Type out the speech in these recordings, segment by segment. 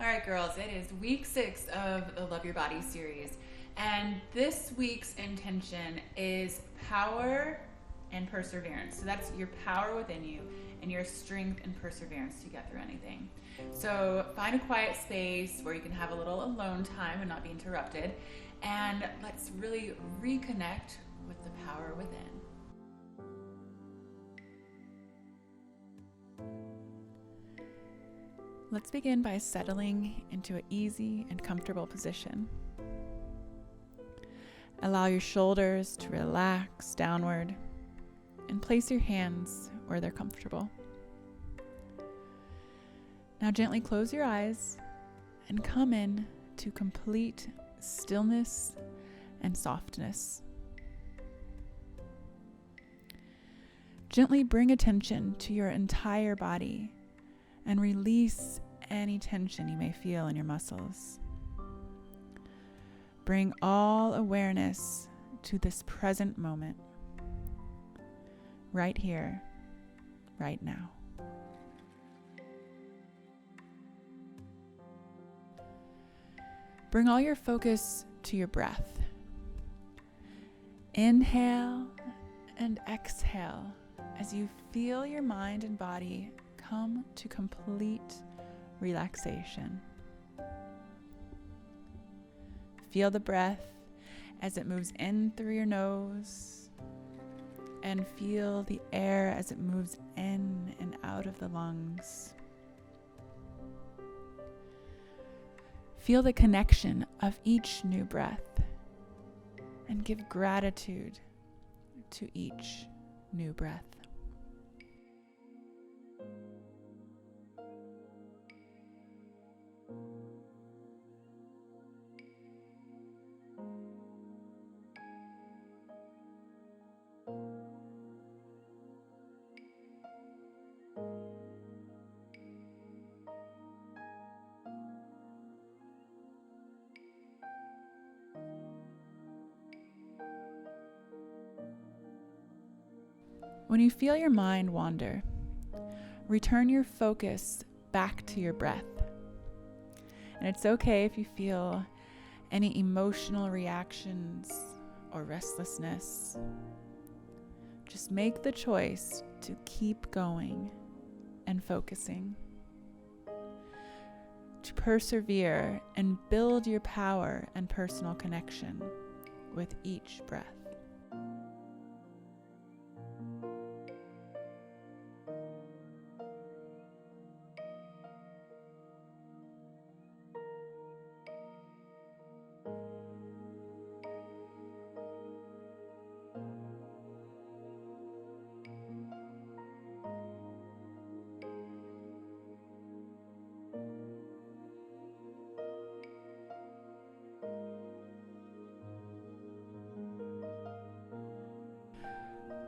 All right, girls, it is week 6 of the Love Your Body series. And this week's intention is power and perseverance. So that's your power within you and your strength and perseverance to get through anything. So find a quiet space where you can have a little alone time and not be interrupted. And let's really reconnect with the power within. Let's begin by settling into an easy and comfortable position. Allow your shoulders to relax downward and place your hands where they're comfortable. Now gently close your eyes and come in to complete stillness and softness. Gently bring attention to your entire body and release any tension you may feel in your muscles. Bring all awareness to this present moment, right here, right now. Bring all your focus to your breath. Inhale and exhale as you feel your mind and body come to complete relaxation. Feel the breath as it moves in through your nose, and feel the air as it moves in and out of the lungs. Feel the connection of each new breath, and give gratitude to each new breath. When you feel your mind wander, return your focus back to your breath. And it's okay if you feel any emotional reactions or restlessness. Just make the choice to keep going and focusing, to persevere and build your power and personal connection with each breath.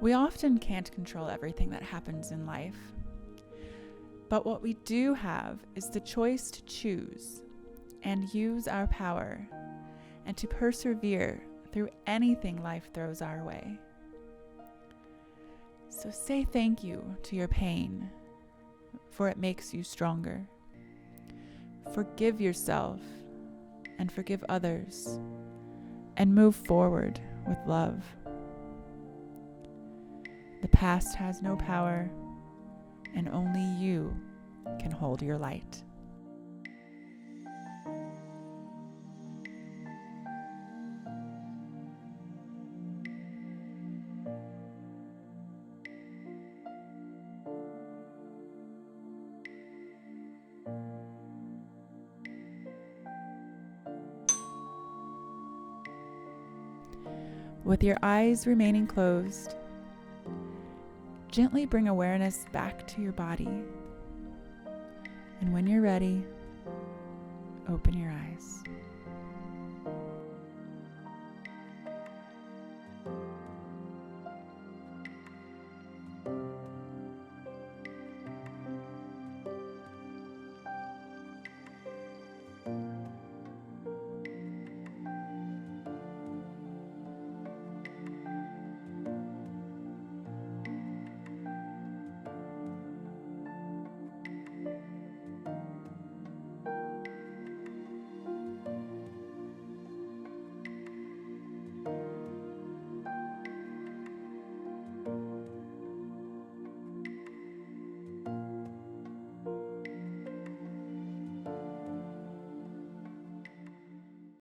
We often can't control everything that happens in life, but what we do have is the choice to choose and use our power and to persevere through anything life throws our way. So say thank you to your pain, for it makes you stronger. Forgive yourself and forgive others, and move forward with love. The past has no power, and only you can hold your light. With your eyes remaining closed, gently bring awareness back to your body. And when you're ready, open your eyes.